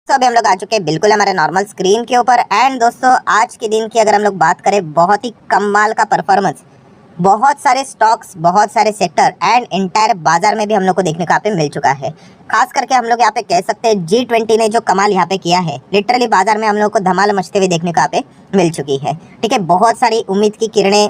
तो अभी हम लोग आ चुके हैं बिल्कुल हमारे नॉर्मल स्क्रीन के ऊपर। एंड दोस्तों आज के दिन की अगर हम लोग बात करें, बहुत ही कमाल का परफॉर्मेंस, बहुत सारे स्टॉक्स, बहुत सारे सेक्टर एंड एंटायर बाजार में भी हम लोग को देखने को यहाँ पे मिल चुका है। खास करके हम लोग यहाँ पे कह सकते हैं G20 ने जो कमाल यहाँ पे किया है, लिटरली बाजार में हम लोग को धमाल मचते हुए देखने को यहाँ पे मिल चुकी है। ठीक है, बहुत सारी उम्मीद की किरणें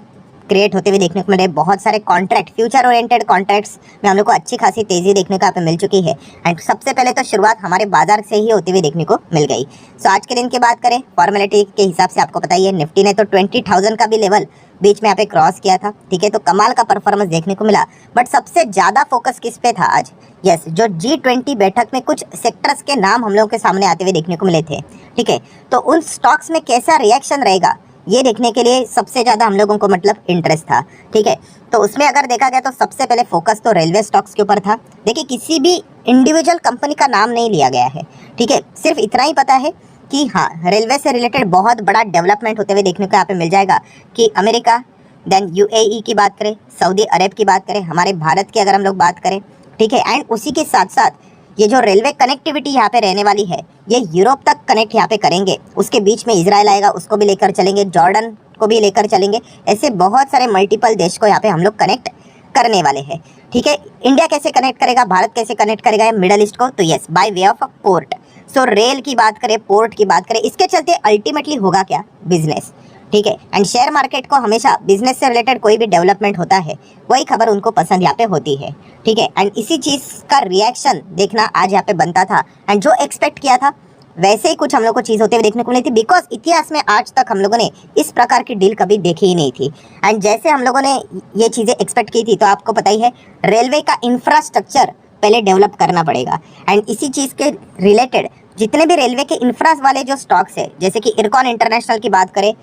क्रिएट होते हुए देखने को मिल रहे, बहुत सारे कॉन्ट्रैक्ट, फ्यूचर ओरिएंटेड कॉन्ट्रैक्ट्स में हम लोग को अच्छी खासी तेजी देखने को यहाँ पे मिल चुकी है। एंड सबसे पहले तो शुरुआत हमारे बाजार से ही होते हुए देखने को मिल गई। सो आज के दिन की बात करें, फॉर्मेलिटी के हिसाब से आपको पता ही है, निफ्टी ने तो 20,000 का भी लेवल बीच में यहाँ पे क्रॉस किया था। ठीक है, तो कमाल का परफॉर्मेंस देखने को मिला। बट सबसे ज्यादा फोकस किस पे था आज? यस, जो G20 बैठक में कुछ सेक्टर्स के नाम हम लोगों के सामने आते हुए देखने को मिले थे। ठीक है, तो उन स्टॉक्स में कैसा रिएक्शन रहेगा ये देखने के लिए सबसे ज़्यादा हम लोगों को मतलब इंटरेस्ट था। ठीक है, तो उसमें अगर देखा गया तो सबसे पहले फोकस तो रेलवे स्टॉक्स के ऊपर था। देखिए, किसी भी इंडिविजुअल कंपनी का नाम नहीं लिया गया है। ठीक है, सिर्फ इतना ही पता है कि हाँ, रेलवे से रिलेटेड बहुत बड़ा डेवलपमेंट होते हुए देखने को यहाँ पे मिल जाएगा कि अमेरिका, देन UAE की बात करें, सऊदी अरब की बात करें, हमारे भारत की अगर हम लोग बात करें। ठीक है, एंड उसी के साथ साथ ये जो रेलवे कनेक्टिविटी यहाँ पे रहने वाली है, ये यूरोप तक कनेक्ट यहाँ पे करेंगे। उसके बीच में इजराइल आएगा, उसको भी लेकर चलेंगे, जॉर्डन को भी लेकर चलेंगे। ऐसे बहुत सारे मल्टीपल देश को यहाँ पे हम लोग कनेक्ट करने वाले हैं। ठीक है, इंडिया कैसे कनेक्ट करेगा, भारत कैसे कनेक्ट करेगा मिडल ईस्ट को? तो yes, by way of port. So rail की बात करें, पोर्ट की बात करें, इसके चलते अल्टीमेटली होगा क्या? बिजनेस। ठीक है, एंड शेयर मार्केट को हमेशा बिजनेस से रिलेटेड कोई भी डेवलपमेंट होता है, वही खबर उनको पसंद यहाँ पे होती है। ठीक है, एंड इसी चीज़ का रिएक्शन देखना आज यहाँ पे बनता था। एंड जो एक्सपेक्ट किया था वैसे ही कुछ हम लोग को चीज़ होते हुए देखने को मिली थी, बिकॉज इतिहास में आज तक हम लोगों ने इस प्रकार की डील कभी देखी ही नहीं थी। एंड जैसे हम लोगों ने ये चीज़ें एक्सपेक्ट की थी, तो आपको पता ही है, रेलवे का इंफ्रास्ट्रक्चर पहले डेवलप करना पड़ेगा। एंड इसी चीज़ के रिलेटेड जितने भी रेलवे के इंफ्रास वाले जो स्टॉक्स है, जैसे कि इरकॉन इंटरनेशनल की बात करें,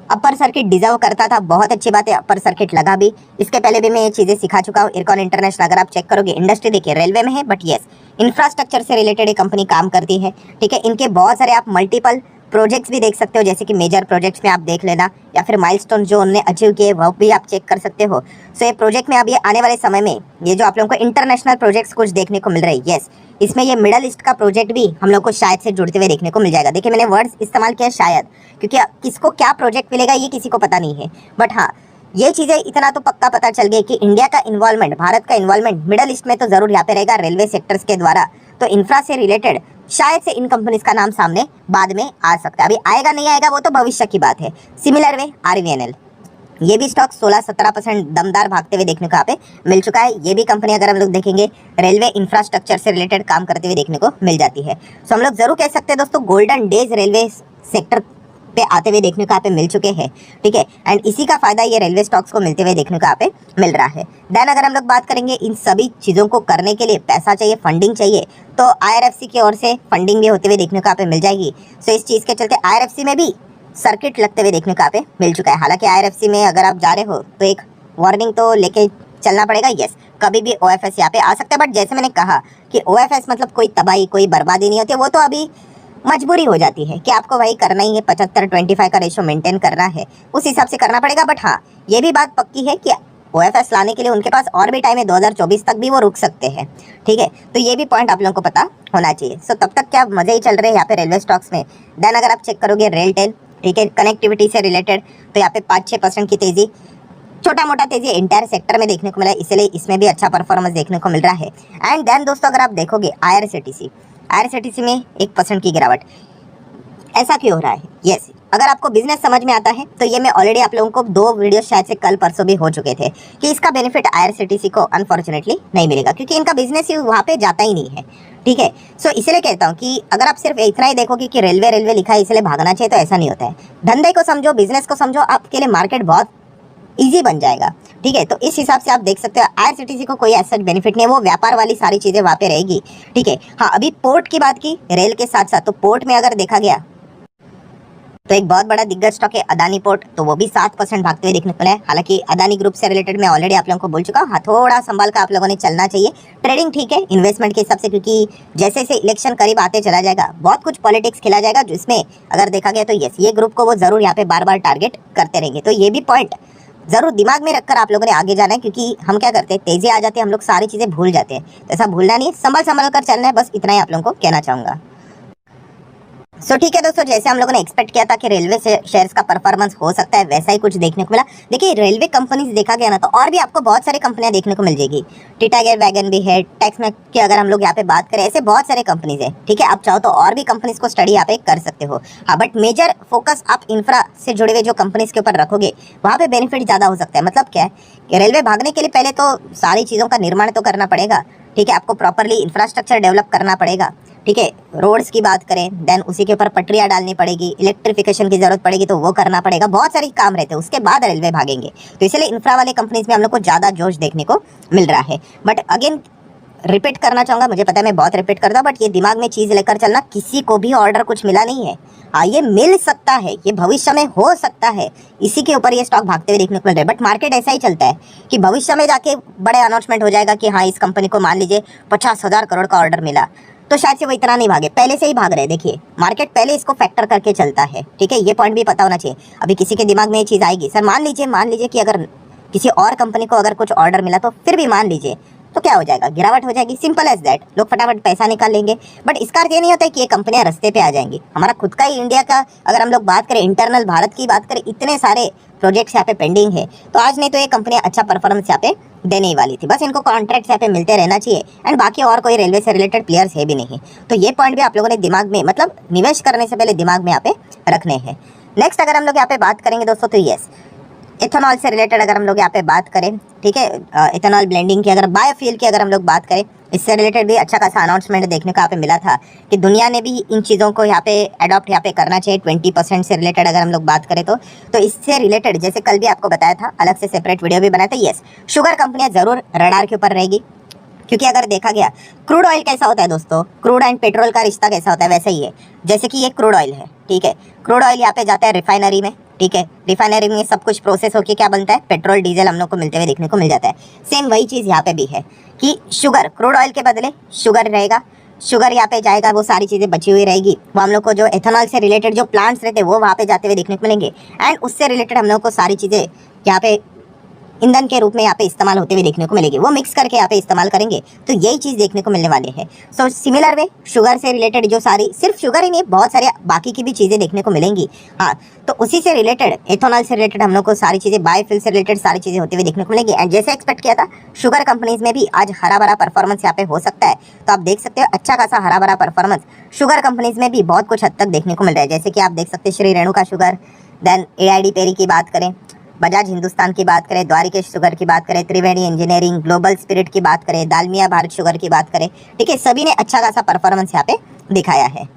अपर सर्किट डिजर्व करता था, बहुत अच्छी बात है, अपर सर्किट लगा भी। इसके पहले भी मैं ये चीज़ें सिखा चुका हूँ। इरकॉन इंटरनेशनल अगर आप चेक करोगे, इंडस्ट्री देखिए रेलवे में है, बट यस, इंफ्रास्ट्रक्चर से रिलेटेड ये कंपनी काम करती है। ठीक है, इनके बहुत सारे आप मल्टीपल प्रोजेक्ट्स भी देख सकते हो, जैसे कि मेजर प्रोजेक्ट्स में आप देख लेना, या फिर माइलस्टोन जो उन्होंने अचीव किए वो भी आप चेक कर सकते हो। सो ये प्रोजेक्ट में अब ये आने वाले समय में ये जो आप लोगों को इंटरनेशनल प्रोजेक्ट्स कुछ देखने को मिल रहे हैं, यस, इसमें ये मिडल ईस्ट का प्रोजेक्ट भी हम लोग को शायद से जुड़ते हुए देखने को मिल जाएगा। देखिए, मैंने वर्ड्स इस्तेमाल किया शायद, क्योंकि किसको क्या प्रोजेक्ट मिलेगा ये किसी को पता नहीं है। बट हाँ, ये चीज़ें इतना तो पक्का पता चल गई कि इंडिया का इन्वॉल्वमेंट, भारत का इन्वॉल्वमेंट मिडल ईस्ट में तो ज़रूर यहाँ पे रहेगा रेलवे सेक्टर्स के द्वारा। तो इंफ्रा से रिलेटेड शायद से इन कंपनीज का नाम सामने बाद में आ सकता है। अभी आएगा नहीं आएगा वो तो भविष्य की बात है। सिमिलर वे RVNL, ये भी स्टॉक 16-17% दमदार भागते हुए देखने को यहाँ पे मिल चुका है। ये भी कंपनी अगर हम लोग देखेंगे, रेलवे इंफ्रास्ट्रक्चर से रिलेटेड काम करते हुए देखने को मिल जाती है। सो हम लोग जरूर कह सकते हैं दोस्तों, गोल्डन डेज रेलवे सेक्टर पे आते हुए देखने को यहाँ पे मिल चुके हैं। ठीक है, एंड इसी का फायदा ये रेलवे स्टॉक्स को मिलते हुए देखने को यहाँ पे मिल रहा है। देन अगर हम लोग बात करेंगे, इन सभी चीज़ों को करने के लिए पैसा चाहिए, फंडिंग चाहिए, तो IRFC की ओर से फंडिंग भी होते हुए देखने को यहाँ पे मिल जाएगी। सो इस चीज़ के चलते IRFC में भी सर्किट लगते हुए देखने को यहाँ पे मिल चुका है। हालांकि IRFC में अगर आप जा रहे हो तो एक वार्निंग तो लेके चलना पड़ेगा। यस, कभी भी OFS यहाँ पे आ सकता है, बट जैसे मैंने कहा कि OFS मतलब कोई तबाही, कोई बर्बादी नहीं होती, वो तो अभी मजबूरी हो जाती है कि आपको वही करना ही है, 75-25 का रेशो मेंटेन करना है, उस हिसाब से करना पड़ेगा। बट हाँ, ये भी बात पक्की है कि OFS लाने के लिए उनके पास और भी टाइम है, 2024 तक भी वो रुक सकते हैं। ठीक है, तो ये भी पॉइंट आप लोगों को पता होना चाहिए। सो तब तक क्या मजे ही चल रहे हैं यहाँ पे रेलवे स्टॉक्स में। देन अगर आप चेक करोगे रेलटेल, ठीक है, कनेक्टिविटी से रिलेटेड, तो यहाँ पे 5-6% की तेजी, छोटा मोटा तेजी एंटायर सेक्टर में देखने को मिला, इसलिए इसमें भी अच्छा परफॉर्मेंस देखने को मिल रहा है। एंड देन दोस्तों अगर आप देखोगे IRCTC में 1% की गिरावट। ऐसा क्यों हो रहा है? यस, अगर आपको बिजनेस समझ में आता है तो ये मैं ऑलरेडी आप लोगों को 2 वीडियो शायद से कल परसों भी हो चुके थे कि इसका बेनिफिट IRCTC को अनफॉर्चुनेटली नहीं मिलेगा, क्योंकि इनका बिजनेस ही वहाँ पे जाता ही नहीं है। ठीक है, सो इसलिए कहता हूँ कि अगर आप सिर्फ इतना ही देखोगे कि रेलवे लिखा है इसलिए भागना चाहिए, तो ऐसा नहीं होता है। धंधे को समझो, बिजनेस को समझो, आपके लिए मार्केट बहुत ईजी बन जाएगा। ठीक है, तो इस हिसाब से आप देख सकते हो IRCTC को कोई ऐसा बेनिफिट नहीं है, वो व्यापार वाली सारी चीज़ें वहाँ पे रहेगी। ठीक है, हाँ, अभी पोर्ट की बात की रेल के साथ साथ, तो पोर्ट में अगर देखा गया तो एक बहुत बड़ा दिग्गज स्टॉक है अदानी पोर्ट, तो वो भी 7% भागते हुए देखने को मिला है। हालांकि अदानी ग्रुप से रिलेटेड मैं ऑलरेडी आप लोगों को बोल चुका हूँ, हाँ, थोड़ा संभाल कर आप लोगों ने चलना चाहिए। ट्रेडिंग ठीक है इन्वेस्टमेंट के हिसाब से, क्योंकि जैसे जैसे इलेक्शन करीब आते चला जाएगा, बहुत कुछ पॉलिटिक्स खेला जाएगा, जिसमें अगर देखा गया तो यस, ये ग्रुप को वो जरूर यहाँ पे बार बार टारगेट करते रहेंगे। तो ये भी पॉइंट जरूर दिमाग में रखकर आप लोगों ने आगे जाना है, क्योंकि हम क्या करते हैं, तेजी आ जाती है, हम लोग सारी चीज़ें भूल जाते हैं। तो ऐसा भूलना नहीं है, संभल कर चलना है, बस इतना ही आप लोगों को कहना चाहूँगा। सो ठीक है दोस्तों, जैसे हम लोगों ने एक्सपेक्ट किया था कि रेलवे शेयर्स का परफॉर्मेंस हो सकता है, वैसा ही कुछ देखने को मिला। देखिए रेलवे कंपनीज देखा गया ना, तो और भी आपको बहुत सारी कंपनियां देखने को मिल जाएगी। टिटागोर वैगन भी है, टैक्समैक की अगर हम लोग यहाँ पे बात करें, ऐसे बहुत सारे कंपनीज है। ठीक है, आप चाहो तो और भी कंपनीज को स्टडी यहाँ पे कर सकते हो। हाँ, बट मेजर फोकस आप इंफ्रा से जुड़े हुए जो कंपनीज के ऊपर रखोगे, वहाँ पे बेनिफिट ज़्यादा हो सकता है। मतलब क्या है कि रेलवे भागने के लिए पहले तो सारी चीज़ों का निर्माण तो करना पड़ेगा। ठीक है, आपको प्रॉपरली इंफ्रास्ट्रक्चर डेवलप करना पड़ेगा। ठीक है, रोड्स की बात करें, देन उसी के ऊपर पटरियाँ डालनी पड़ेगी, इलेक्ट्रिफिकेशन की जरूरत पड़ेगी, तो वो करना पड़ेगा। बहुत सारे काम रहते हैं, उसके बाद रेलवे भागेंगे। तो इसलिए इंफ्रा वाले कंपनीज में हम लोग को ज़्यादा जोश देखने को मिल रहा है। बट अगेन रिपीट करना चाहूँगा, मुझे पता है मैं बहुत रिपीट करता हूँ, बट ये दिमाग में चीज़ लेकर चलना, किसी को भी ऑर्डर कुछ मिला नहीं है। हाँ, ये मिल सकता है, ये भविष्य में हो सकता है, इसी के ऊपर ये स्टॉक भागते हुए देखने को मिल रहा है। बट मार्केट ऐसा ही चलता है कि भविष्य में जाके बड़े अनाउंसमेंट हो जाएगा कि हाँ, इस कंपनी को मान लीजिए 50,000 करोड़ का ऑर्डर मिला, तो शायद से वो इतना नहीं भागे, पहले से ही भाग रहे। देखिए मार्केट पहले इसको फैक्टर करके चलता है। ठीक है, ये पॉइंट भी पता होना चाहिए। अभी किसी के दिमाग में ये चीज़ आएगी, सर मान लीजिए कि अगर किसी और कंपनी को अगर कुछ ऑर्डर मिला, तो फिर भी मान लीजिए, तो क्या हो जाएगा, गिरावट हो जाएगी। सिंपल एज दैट, लोग फटाफट पैसा निकाल लेंगे। बट इसका अर्थ ये नहीं होता है कि ये कंपनियां रास्ते पे आ जाएंगी। हमारा खुद का ही इंडिया का अगर हम लोग बात करें, इंटरनल भारत की बात करें, इतने सारे प्रोजेक्ट्स यहाँ पे पेंडिंग है, तो आज नहीं तो ये कंपनियां अच्छा परफॉर्मेंस यहाँ पे देने ही वाली थी। बस इनको कॉन्ट्रैक्ट्स यहाँ पे मिलते रहना चाहिए, एंड बाकी और कोई रेलवे से रिलेटेड प्लेयर्स है भी नहीं। तो ये पॉइंट भी आप लोगों ने दिमाग में, मतलब निवेश करने से पहले दिमाग में यहाँ पे रखने हैं। नेक्स्ट अगर हम लोग यहाँ पे बात करेंगे दोस्तों, तो यस, इथेनॉल से रिलेटेड अगर हम लोग यहाँ पे बात करें, ठीक है, इथेनॉल ब्लेंडिंग की, अगर बायोफ्यूल की अगर हम लोग बात करें, इससे रिलेटेड भी अच्छा खासा अनाउंसमेंट देखने को यहाँ पे मिला था कि दुनिया ने भी इन चीज़ों को यहाँ पे अडॉप्ट यहाँ पे करना चाहिए। 20% से रिलेटेड अगर हम लोग बात करें, तो इससे रिलेटेड जैसे कल भी आपको बताया था, अलग से सेपरेट वीडियो भी बनाया था। यस, शुगर कंपनियाँ ज़रूर रडार के ऊपर रहेगी, क्योंकि अगर देखा गया, क्रूड ऑयल कैसा होता है दोस्तों, क्रूड एंड पेट्रोल का रिश्ता कैसा होता है, वैसे ही है। जैसे कि ये क्रूड ऑयल है, ठीक है, क्रूड ऑयल यहाँ पे जाता है रिफाइनरी में। ठीक है, रिफाइनरी में सब कुछ प्रोसेस होकर क्या बनता है, पेट्रोल डीजल हम लोग को मिलते हुए देखने को मिल जाता है। सेम वही चीज़ यहाँ पे भी है कि शुगर, क्रूड ऑयल के बदले शुगर रहेगा, शुगर यहाँ पे जाएगा, वो सारी चीज़ें बची हुई रहेगी। वो हम लोग को जो एथेनॉल से रिलेटेड जो प्लांट्स रहते हैं, वो वहाँ पे जाते हुए देखने को मिलेंगे, एंड उससे रिलेटेड हम लोग को सारी चीज़ें यहाँ पे ईंधन के रूप में यहाँ पे इस्तेमाल होते हुए देखने को मिलेगी। वो मिक्स करके यहाँ पे इस्तेमाल करेंगे, तो यही चीज़ देखने को मिलने वाली है। सो सिमिलर वे शुगर से रिलेटेड जो सारी, सिर्फ शुगर ही नहीं, बहुत सारे बाकी की भी चीज़ें देखने को मिलेंगी। हाँ, तो उसी से रिलेटेड, एथेनॉल से रिलेटेड हम लोग को सारी चीज़ें, बायोफ्यूल से रिलेटेड सारी चीज़ें होते हुए देखने को मिलेंगी। एंड जैसे एक्सपेक्ट किया था, शुगर कंपनीज में भी आज हरा भरा परफॉर्मेंस यहाँ पे हो सकता है। तो आप देख सकते हो अच्छा खासा हरा भरा परफॉर्मेंस शुगर कंपनीज में भी बहुत कुछ हद तक देखने को मिल रहा है। जैसे कि आप देख सकते हैं Shri Renuka sugar, then AID Parry की बात करें, बजाज हिंदुस्तान की बात करें, द्वारिकेश शुगर की बात करें, त्रिवेणी इंजीनियरिंग, ग्लोबल स्पिरिट की बात करें, दालमिया भारत शुगर की बात करें। ठीक है, सभी ने अच्छा खासा परफॉर्मेंस यहाँ पे दिखाया है।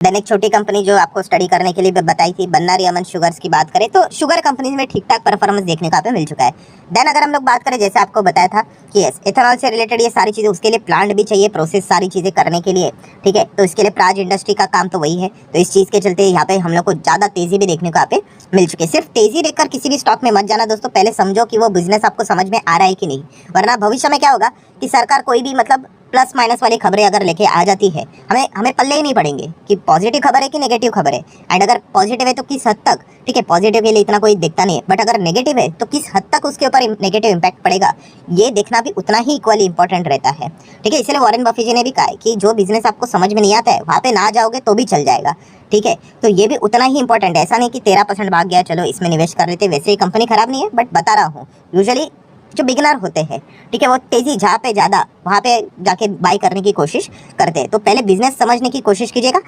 देन एक छोटी कंपनी जो आपको स्टडी करने के लिए बताई थी, बन्नारी अमन शुगर्स की बात करें, तो शुगर कंपनीज में ठीक ठाक परफॉर्मेंस देखने को यहाँ पे मिल चुका है। देन अगर हम लोग बात करें, जैसे आपको बताया था कि यस, एथेनॉल से रिलेटेड ये सारी चीज़ें, उसके लिए प्लांट भी चाहिए, प्रोसेस सारी चीज़ें करने के लिए। ठीक है, तो इसके लिए प्राज इंडस्ट्री का काम तो वही है। तो इस चीज़ के चलते यहाँ पे हम लोग को ज़्यादा तेज़ी भी देखने को यहाँ पे मिल चुकी है। सिर्फ तेज़ी देखकर किसी भी स्टॉक में मत जाना दोस्तों, पहले समझो कि वो बिजनेस आपको समझ में आ रहा है कि नहीं, वरना भविष्य में क्या होगा कि सरकार कोई भी, मतलब प्लस माइनस वाली खबरें अगर लेके आ जाती है, हमें पल्ले ही नहीं पड़ेंगे कि पॉजिटिव खबर है कि नेगेटिव खबर है। एंड अगर पॉजिटिव है तो किस हद तक, ठीक है, पॉजिटिव के लिए इतना कोई दिखता नहीं है, बट अगर नेगेटिव है तो किस हद तक उसके ऊपर नेगेटिव इंपैक्ट पड़ेगा, ये देखना भी उतना ही इक्वली इंपॉर्टेंट रहता है। ठीक है, इसलिए वॉरेन बफेट जी ने भी कहा है कि जो बिजनेस आपको समझ में नहीं आता है, वहाँ पे ना जाओगे तो भी चल जाएगा। ठीक है, तो ये भी उतना ही इंपॉर्टेंट है। ऐसा नहीं कि 13% भाग गया, चलो इसमें निवेश कर लेते, वैसे ही कंपनी खराब नहीं है, बट बता रहा हूँ यूजुअली जो बिगिनर होते हैं, ठीक है, वो तेज़ी जहाँ पे ज़्यादा, वहाँ पे जाके बाई करने की कोशिश करते हैं। तो पहले बिजनेस समझने की कोशिश कीजिएगा,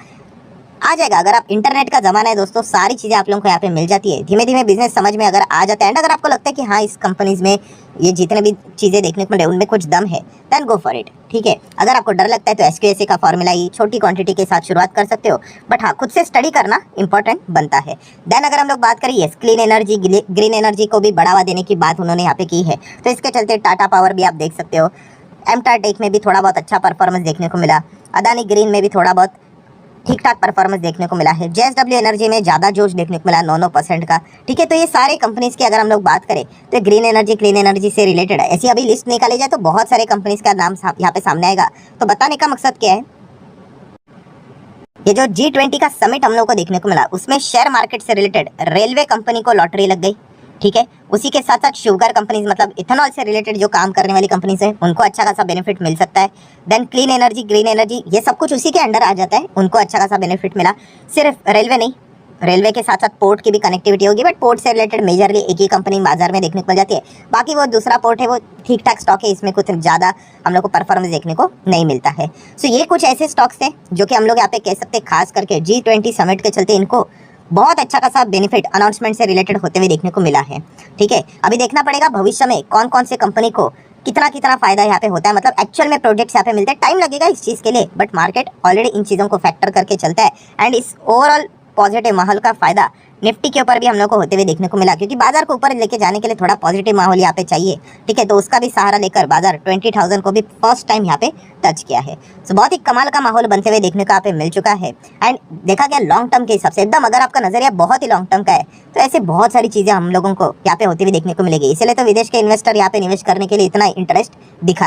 आ जाएगा। अगर आप, इंटरनेट का ज़माना है दोस्तों, सारी चीज़ें आप लोगों को यहाँ पे मिल जाती है। धीमे धीमे बिजनेस समझ में अगर आ जाता है, एंड अगर आपको लगता है कि हाँ, इस कंपनीज में ये जितने भी चीज़ें देखने को मिल रही है उनमें कुछ दम है, देन गो फॉर इट। ठीक है, अगर आपको डर लगता है तो SQSA का फॉर्मूला ही छोटी क्वांटिटी के साथ शुरुआत कर सकते हो, बट हाँ, खुद से स्टडी करना इंपॉर्टेंट बनता है। देन अगर हम लोग बात करें, yes, clean energy, green energy को भी बढ़ावा देने की बात उन्होंने यहाँ पे की है। तो इसके चलते टाटा पावर भी आप देख सकते हो, एमटा टेक में भी थोड़ा बहुत अच्छा परफॉर्मेंस देखने को मिला, अदानी ग्रीन में भी थोड़ा बहुत ठीक ठाक परफॉर्मेंस देखने को मिला है, JSW एनर्जी में ज़्यादा जोश देखने को मिला 9% का। ठीक है, तो ये सारे कंपनीज की अगर हम लोग बात करें, तो ग्रीन एनर्जी, क्लीन एनर्जी से रिलेटेड है। ऐसी अभी लिस्ट निकाली जाए तो बहुत सारे कंपनीज का नाम यहाँ पे सामने आएगा। तो बताने का मकसद क्या है, ये जो G20 का समिट हम लोग को देखने को मिला, उसमें शेयर मार्केट से रिलेटेड रेलवे कंपनी को लॉटरी लग गई। ठीक है। उसी के साथ साथ शुगर कंपनीज मतलब इथेनॉल से रिलेटेड जो काम करने वाली कंपनीज है उनको अच्छा खासा बेनिफिट मिल सकता है। Then clean energy, green energy, ये सब कुछ उसी के अंडर आ जाता है, उनको अच्छा खासा बेनिफिट मिला। सिर्फ रेलवे नहीं, रेलवे के साथ साथ पोर्ट की भी कनेक्टिविटी होगी, बट पोर्ट से रिलेटेड मेजरली एक ही कंपनी बाजार में देखने को मिल जाती है। बाकी वो दूसरा पोर्ट है वो ठीक ठाक स्टॉक है, इसमें कुछ ज़्यादा हम लोग को परफॉर्मेंस देखने को नहीं मिलता है। सो ये कुछ ऐसे स्टॉक्स थे जो कि हम लोग यहाँ पे कह सकते हैं खास करके G20 समिट के चलते इनको बहुत अच्छा खासा बेनिफिट अनाउंसमेंट से रिलेटेड होते हुए देखने को मिला है। ठीक है, अभी देखना पड़ेगा भविष्य में कौन कौन से कंपनी को कितना कितना फायदा यहाँ पे होता है, मतलब एक्चुअल में प्रोजेक्ट्स यहाँ पे मिलते हैं। टाइम लगेगा इस चीज़ के लिए, बट मार्केट ऑलरेडी इन चीज़ों को फैक्टर करके चलता है एंड इस ओवरऑल पॉजिटिव माहौल का फायदा निफ्टी के ऊपर भी हम लोग को होते हुए देखने को मिला, क्योंकि बाजार को ऊपर लेके जाने के लिए थोड़ा पॉजिटिव माहौल यहाँ पे चाहिए। ठीक है, तो उसका भी सहारा लेकर बाजार 20,000 को भी फर्स्ट टाइम यहाँ पे टच किया है। सो बहुत ही कमाल का माहौल बनते हुए देखने को यहाँ पे मिल चुका है। एंड देखा गया लॉन्ग टर्म के हिसाब से एकदम, अगर आपका नजरिया बहुत ही लॉन्ग टर्म का है तो ऐसे बहुत सारी चीजें हम लोगों को यहाँ पे होती हुई देखने को मिलेगी। इसलिए तो विदेश के इन्वेस्टर यहाँ पे निवेश करने के लिए इतना इंटरेस्ट दिखा